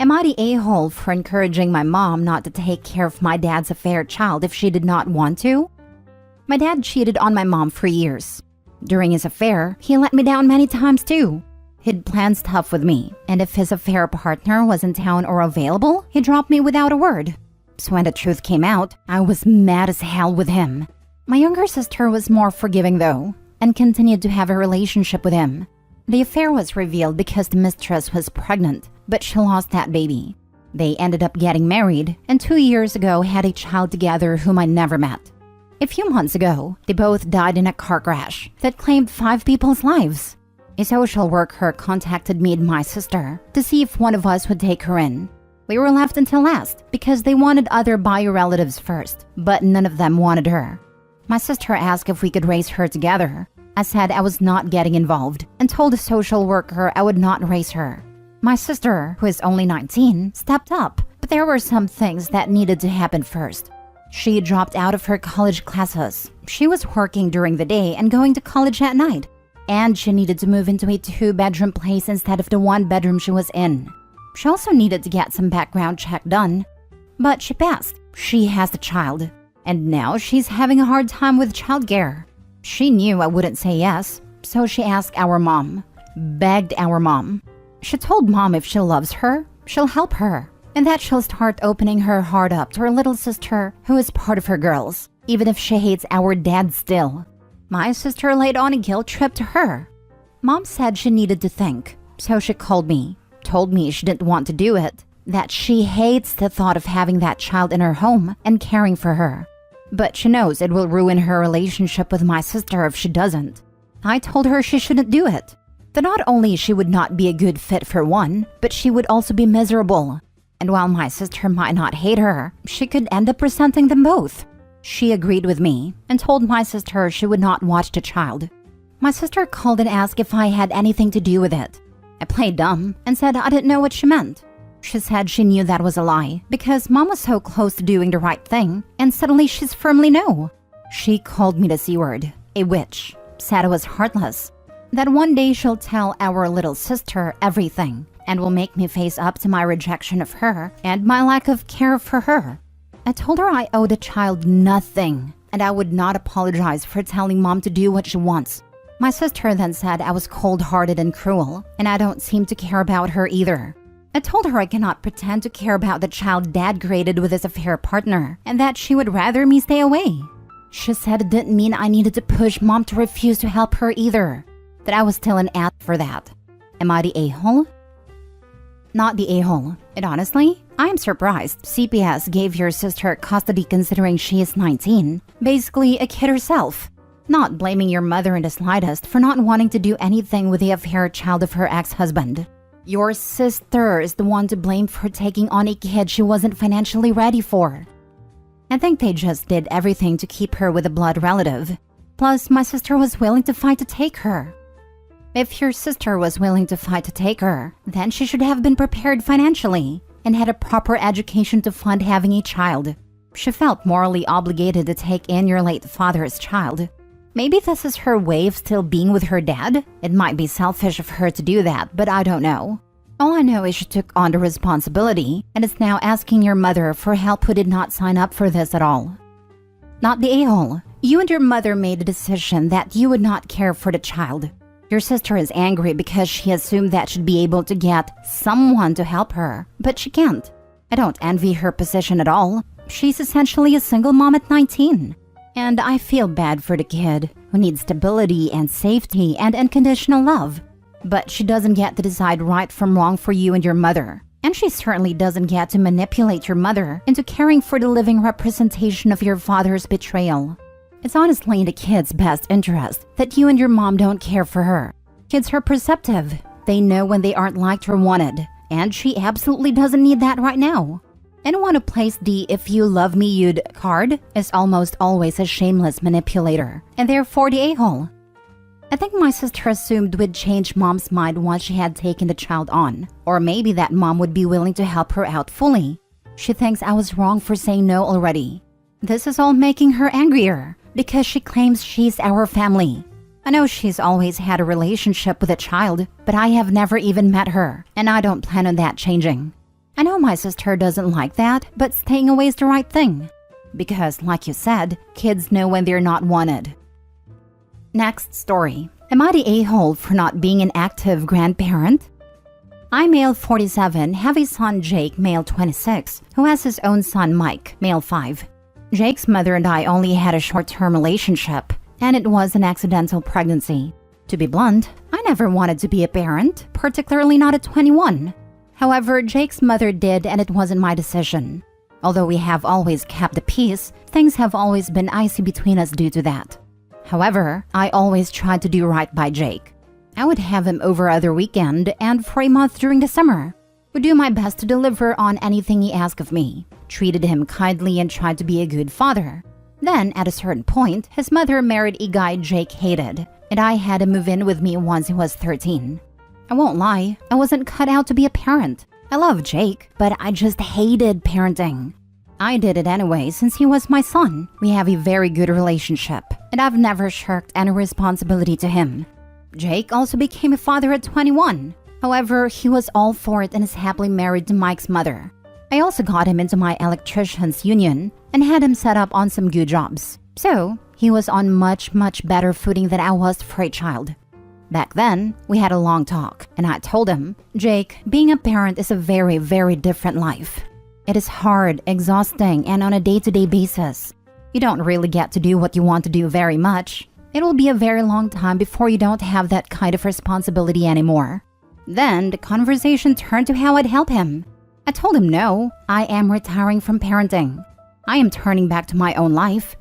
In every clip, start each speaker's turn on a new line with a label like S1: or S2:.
S1: Am I the a-hole for encouraging my mom not to take care of my dad's affair child if she did not want to? My dad cheated on my mom for years. During his affair, he let me down many times too. He'd planned stuff with me, and if his affair partner was in town or available, he dropped me without a word. So when the truth came out, I was mad as hell with him. My younger sister was more forgiving though, and continued to have a relationship with him. The affair was revealed because the mistress was pregnant, but she lost that baby. They ended up getting married, and 2 years ago had a child together whom I never met. A few months ago, they both died in a car crash that claimed 5 people's lives. A social worker contacted me and my sister to see if one of us would take her in. We were left until last because they wanted other bio-relatives first, but none of them wanted her. My sister asked if we could raise her together. I said I was not getting involved and told the social worker I would not raise her. My sister, who is only 19, stepped up, but there were some things that needed to happen first. She dropped out of her college classes. She was working during the day and going to college at night. And she needed to move into a 2-bedroom place instead of the 1-bedroom she was in. She also needed to get some background check done. But she passed. She has a child. And now she's having a hard time with childcare. She knew I wouldn't say yes, so she asked our mom. Begged our mom. She told mom if she loves her, she'll help her. And that she'll start opening her heart up to her little sister, who is part of her girls, even if she hates our dad still. My sister laid on a guilt trip to her. Mom said she needed to think, so she called me, told me she didn't want to do it, that she hates the thought of having that child in her home and caring for her. But she knows it will ruin her relationship with my sister if she doesn't. I told her she shouldn't do it. That not only she would not be a good fit for one, but she would also be miserable. And while my sister might not hate her, she could end up resenting them both. She agreed with me and told my sister she would not watch the child. My sister called and asked if I had anything to do with it. I played dumb and said I didn't know what she meant. She said she knew that was a lie because mom was so close to doing the right thing, and suddenly she's firmly no. She called me the C-word, a witch, said I was heartless, that one day she'll tell our little sister everything and will make me face up to my rejection of her and my lack of care for her. I told her I owed the child nothing and I would not apologize for telling mom to do what she wants. My sister then said I was cold-hearted and cruel, and I don't seem to care about her either. I told her I cannot pretend to care about the child dad created with his affair partner, and that she would rather me stay away. She said it didn't mean I needed to push mom to refuse to help her either, that I was still an ass for that. Am I the a-hole? Not the a-hole. And honestly, I'm surprised CPS gave your sister custody considering she is 19, basically a kid herself. Not blaming your mother in the slightest for not wanting to do anything with the affair child of her ex-husband. Your sister is the one to blame for taking on a kid she wasn't financially ready for. I think they just did everything to keep her with a blood relative. Plus, my sister was willing to fight to take her. If your sister was willing to fight to take her, then she should have been prepared financially and had a proper education to fund having a child. She felt morally obligated to take in your late father's child. Maybe this is her way of still being with her dad? It might be selfish of her to do that, but I don't know. All I know is she took on the responsibility and is now asking your mother for help who did not sign up for this at all. Not the a-hole. You and your mother made a decision that you would not care for the child. Your sister is angry because she assumed that she'd be able to get someone to help her, but she can't. I don't envy her position at all. She's essentially a single mom at 19. And I feel bad for the kid, who needs stability and safety and unconditional love. But she doesn't get to decide right from wrong for you and your mother. And she certainly doesn't get to manipulate your mother into caring for the living representation of your father's betrayal. It's honestly in the kid's best interest that you and your mom don't care for her. Kids are perceptive. They know when they aren't liked or wanted. And she absolutely doesn't need that right now. Anyone who plays the "if you love me you'd" card is almost always a shameless manipulator, and therefore the a-hole. I think my sister assumed we'd change mom's mind once she had taken the child on, or maybe that mom would be willing to help her out fully. She thinks I was wrong for saying no already. This is all making her angrier, because she claims she's our family. I know she's always had a relationship with a child, but I have never even met her, and I don't plan on that changing. I know my sister doesn't like that, but staying away is the right thing. Because, like you said, kids know when they're not wanted. Next story. Am I the a-hole for not being an active grandparent? I, male 47, have a son Jake, male 26, who has his own son Mike, male 5. Jake's mother and I only had a short-term relationship, and it was an accidental pregnancy. To be blunt, I never wanted to be a parent, particularly not at 21. However, Jake's mother did, and it wasn't my decision. Although we have always kept the peace, things have always been icy between us due to that. However, I always tried to do right by Jake. I would have him over other weekend and for a month during the summer. Would do my best to deliver on anything he asked of me. Treated him kindly and tried to be a good father. Then, at a certain point, his mother married a guy Jake hated, and I had him move in with me once he was 13. I won't lie, I wasn't cut out to be a parent. I love Jake, but I just hated parenting. I did it anyway since he was my son. We have a very good relationship, and I've never shirked any responsibility to him. Jake also became a father at 21. However, he was all for it and is happily married to Mike's mother. I also got him into my electrician's union and had him set up on some good jobs. So, he was on much better footing than I was for a child. Back then, we had a long talk, and I told him, Jake, being a parent is a very different life. It is hard, exhausting, and on a day-to-day basis. You don't really get to do what you want to do very much. It will be a very long time before you don't have that kind of responsibility anymore. Then, the conversation turned to how I'd help him. I told him no, I am retiring from parenting. I am turning back to my own life.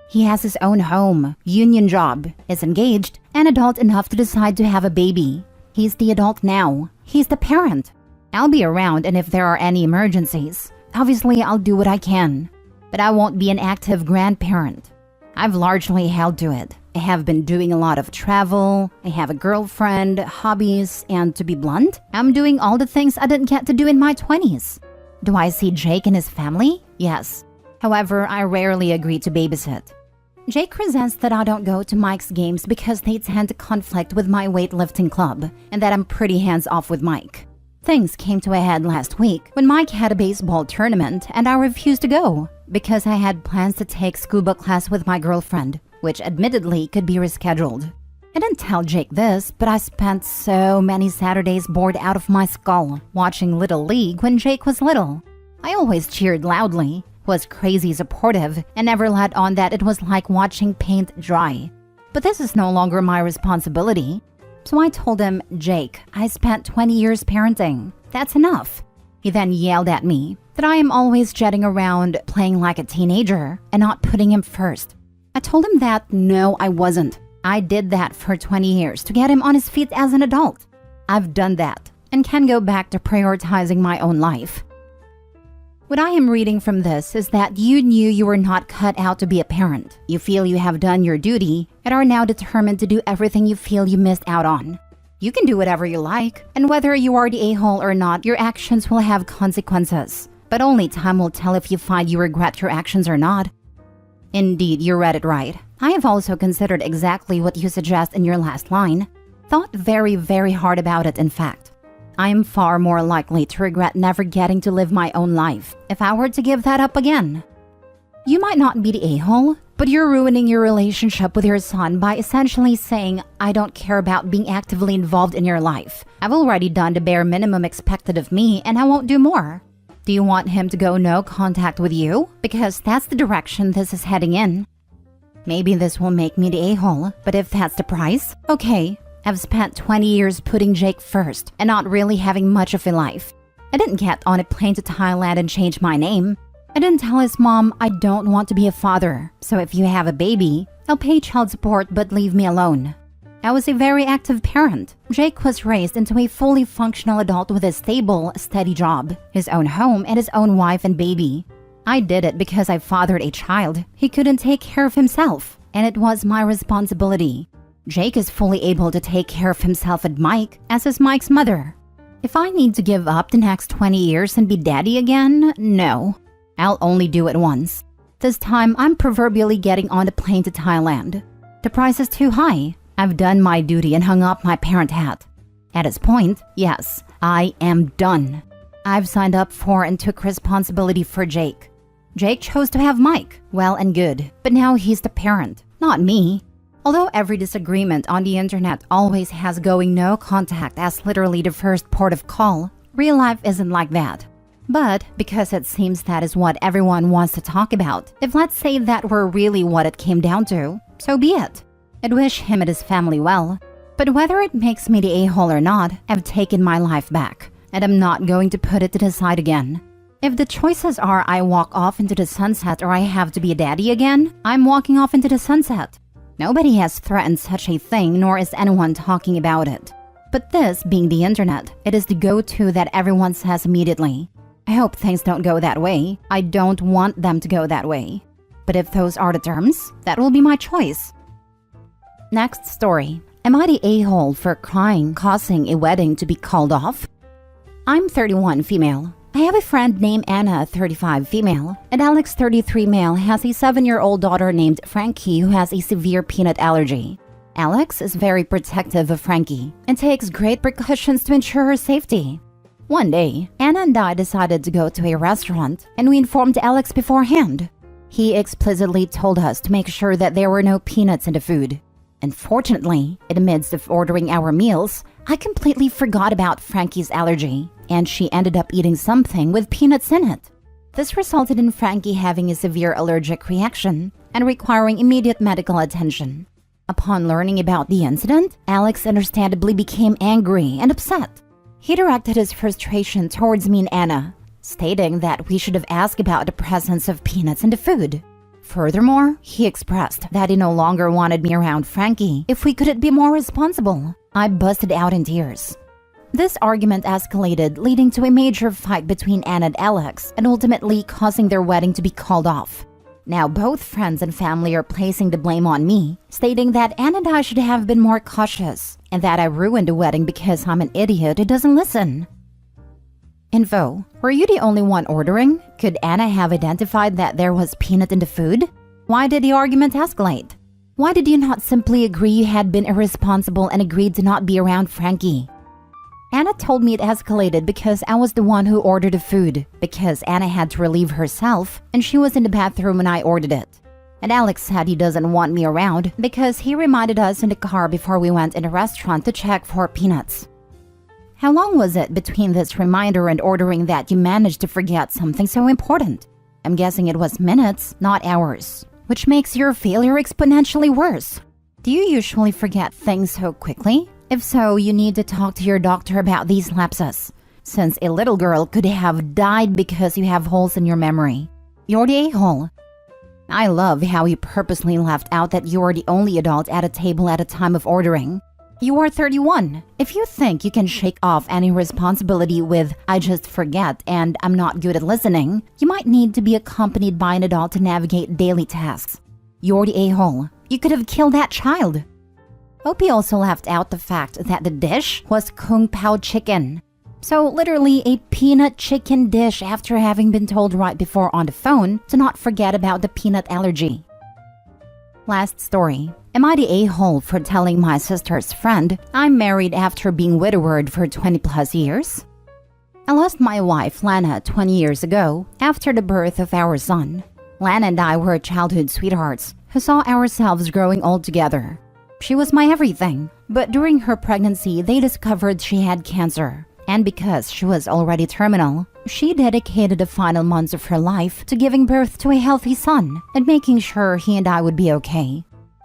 S1: He has his own home, union job, is engaged, and adult enough to decide to have a baby. He's the adult now. He's the parent. I'll be around, and if there are any emergencies, obviously I'll do what I can. But I won't be an active grandparent. I've largely held to it. I have been doing a lot of travel, I have a girlfriend, hobbies, and to be blunt, I'm doing all the things I didn't get to do in my 20s. Do I see Jake and his family? Yes. However, I rarely agree to babysit. Jake resents that I don't go to Mike's games because they tend to conflict with my weightlifting club, and that I'm pretty hands-off with Mike. Things came to a head last week when Mike had a baseball tournament and I refused to go because I had plans to take scuba class with my girlfriend, which admittedly could be rescheduled. I didn't tell Jake this, but I spent so many Saturdays bored out of my skull watching Little League when Jake was little. I always cheered loudly, was crazy supportive, and never let on that it was like watching paint dry. But this is no longer my responsibility. So I told him, Jake, I spent 20 years parenting. That's enough. He then yelled at me that I am always jetting around playing like a teenager and not putting him first. I told him that no, I wasn't. I did that for 20 years to get him on his feet as an adult. I've done that and can go back to prioritizing my own life. What I am reading from this is that you knew you were not cut out to be a parent. You feel you have done your duty and are now determined to do everything you feel you missed out on. You can do whatever you like, and whether you are the a-hole or not, your actions will have consequences. But only time will tell if you find you regret your actions or not. Indeed, you read it right. I have also considered exactly what you suggest in your last line. Thought very hard about it, in fact. I am far more likely to regret never getting to live my own life if I were to give that up again. You might not be the a-hole, but you're ruining your relationship with your son by essentially saying, I don't care about being actively involved in your life. I've already done the bare minimum expected of me and I won't do more. Do you want him to go no contact with you? Because that's the direction this is heading in. Maybe this will make me the a-hole, but if that's the price, okay. I've spent 20 years putting Jake first and not really having much of a life. I didn't get on a plane to Thailand and change my name. I didn't tell his mom I don't want to be a father, so if you have a baby, I'll pay child support but leave me alone. I was a very active parent. Jake was raised into a fully functional adult with a stable, steady job, his own home, and his own wife and baby. I did it because I fathered a child. He couldn't take care of himself, and it was my responsibility. Jake is fully able to take care of himself and Mike, as is Mike's mother. If I need to give up the next 20 years and be daddy again, no. I'll only do it once. This time, I'm proverbially getting on a plane to Thailand. The price is too high. I've done my duty and hung up my parent hat. At this point, yes, I am done. I've signed up for and took responsibility for Jake. Jake chose to have Mike, well and good, but now he's the parent, not me. Although every disagreement on the internet always has going no contact as literally the first port of call, real life isn't like that. But because it seems that is what everyone wants to talk about, if let's say that were really what it came down to, so be it. I'd wish him and his family well. But whether it makes me the a-hole or not, I've taken my life back, and I'm not going to put it to the side again. If the choices are I walk off into the sunset or I have to be a daddy again, I'm walking off into the sunset. Nobody has threatened such a thing, nor is anyone talking about it. But this, being the internet, it is the go-to that everyone says immediately. I hope things don't go that way. I don't want them to go that way. But if those are the terms, that will be my choice. Next story. Am I the a-hole for crying, causing a wedding to be called off? I'm 31, female. I have a friend named Anna, 35, female, and Alex, 33, male, has a 7-year-old daughter named Frankie who has a severe peanut allergy. Alex is very protective of Frankie and takes great precautions to ensure her safety. One day, Anna and I decided to go to a restaurant, and we informed Alex beforehand. He explicitly told us to make sure that there were no peanuts in the food. Unfortunately, in the midst of ordering our meals, I completely forgot about Frankie's allergy, and she ended up eating something with peanuts in it. This resulted in Frankie having a severe allergic reaction and requiring immediate medical attention. Upon learning about the incident, Alex understandably became angry and upset. He directed his frustration towards me and Anna, stating that we should have asked about the presence of peanuts in the food. Furthermore, he expressed that he no longer wanted me around Frankie if we couldn't be more responsible. I busted out in tears. This argument escalated, leading to a major fight between Anna and Alex and ultimately causing their wedding to be called off. Now both friends and family are placing the blame on me, stating that Anna and I should have been more cautious and that I ruined the wedding because I'm an idiot who doesn't listen. Info. Were you the only one ordering? Could Anna have identified that there was peanut in the food? Why did the argument escalate? Why did you not simply agree you had been irresponsible and agreed to not be around Frankie? Anna told me it escalated because I was the one who ordered the food, because Anna had to relieve herself and she was in the bathroom when I ordered it. And Alex said he doesn't want me around because he reminded us in the car before we went in a restaurant to check for peanuts. How long was it between this reminder and ordering that you managed to forget something so important? I'm guessing it was minutes, not hours, which makes your failure exponentially worse. Do you usually forget things so quickly? If so, you need to talk to your doctor about these lapses, since a little girl could have died because you have holes in your memory. You're the a-hole. I love how you purposely left out that you are the only adult at a table at a time of ordering. You are 31. If you think you can shake off any responsibility with "I just forget" and "I'm not good at listening," you might need to be accompanied by an adult to navigate daily tasks. You're the a-hole. You could have killed that child. Hope he also left out the fact that the dish was Kung Pao chicken. So literally a peanut chicken dish after having been told right before on the phone to not forget about the peanut allergy. Last story. Am I the a-hole for telling my sister's friend I'm married after being widowed for 20 plus years? I lost my wife, Lana, 20 years ago after the birth of our son. Lana and I were childhood sweethearts who saw ourselves growing old together. She was my everything, but during her pregnancy they discovered she had cancer. And because she was already terminal, she dedicated the final months of her life to giving birth to a healthy son and making sure he and I would be okay.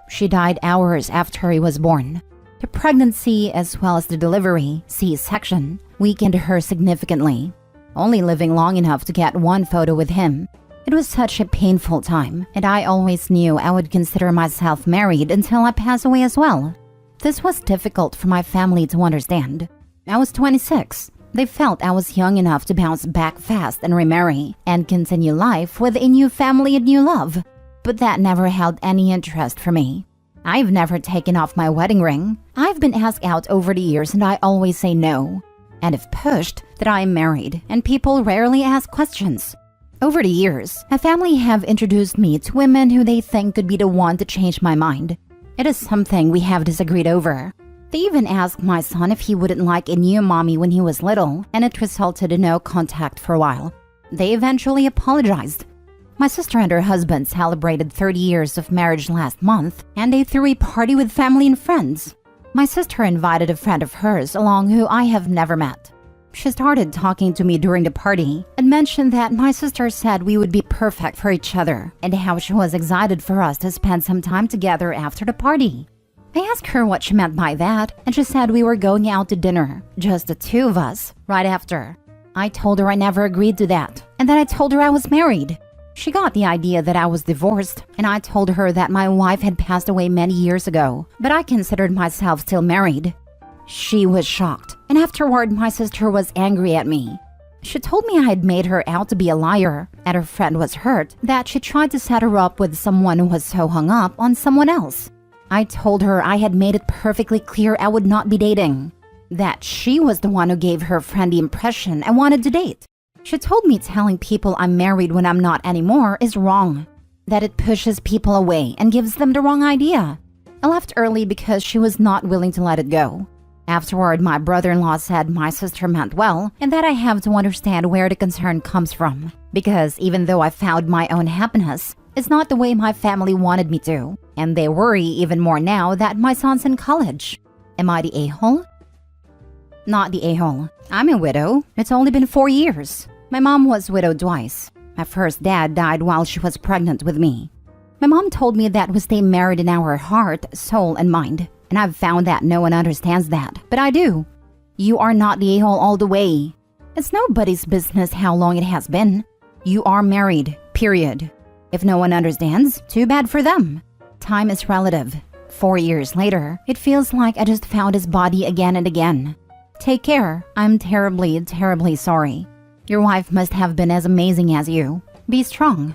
S1: She died hours after he was born. The pregnancy, as well as the delivery, C-section, weakened her significantly, only living long enough to get one photo with him. It was such a painful time, and I always knew I would consider myself married until I pass away as well. This was difficult for my family to understand. I was 26. They felt I was young enough to bounce back fast and remarry and continue life with a new family and new love. But that never held any interest for me. I've never taken off my wedding ring. I've been asked out over the years and I always say no. And if pushed, that I am married, and people rarely ask questions. Over the years, my family have introduced me to women who they think could be the one to change my mind. It is something we have disagreed over. They even asked my son if he wouldn't like a new mommy when he was little, and it resulted in no contact for a while. They eventually apologized. My sister and her husband celebrated 30 years of marriage last month, and they threw a party with family and friends. My sister invited a friend of hers along who I have never met. She started talking to me during the party and mentioned that my sister said we would be perfect for each other and how she was excited for us to spend some time together after the party. I asked her what she meant by that, and she said we were going out to dinner, just the two of us, right after. I told her I never agreed to that, and then I told her I was married. She got the idea that I was divorced, and I told her that my wife had passed away many years ago, but I considered myself still married. She was shocked, and afterward my sister was angry at me. She told me I had made her out to be a liar, and her friend was hurt that she tried to set her up with someone who was so hung up on someone else. I told her I had made it perfectly clear I would not be dating, that she was the one who gave her friend the impression I wanted to date. She told me telling people I'm married when I'm not anymore is wrong, that it pushes people away and gives them the wrong idea. I left early because she was not willing to let it go. Afterward, my brother-in-law said my sister meant well and that I have to understand where the concern comes from, because even though I found my own happiness, it's not the way my family wanted me to, and they worry even more now that my son's in college. Am I the a-hole? Not the a-hole. I'm a widow. It's only been 4 years. My mom was widowed twice. My first dad died while she was pregnant with me. My mom told me that we stay married in our heart, soul, and mind, and I've found that no one understands that, but I do. You are not the a-hole all the way. It's nobody's business how long it has been. You are married, period. If no one understands, too bad for them. Time is relative. 4 years later, it feels like I just found his body again and again. Take care. I'm terribly, terribly sorry. Your wife must have been as amazing as you. Be strong.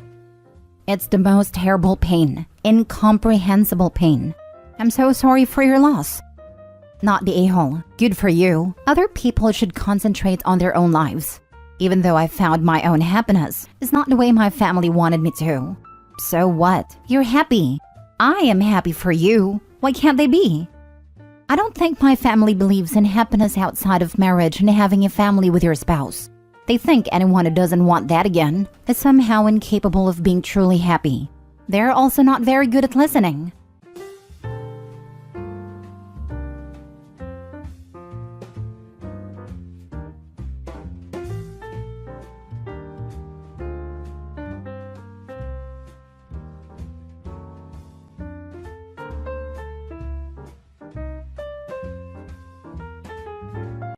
S1: It's the most terrible pain, incomprehensible pain. I'm so sorry for your loss. Not the a-hole. Good for you. Other people should concentrate on their own lives. Even though I found my own happiness, it's not the way my family wanted me to. So what? You're happy. I am happy for you. Why can't they be? I don't think my family believes in happiness outside of marriage and having a family with your spouse. They think anyone who doesn't want that again is somehow incapable of being truly happy. They're also not very good at listening.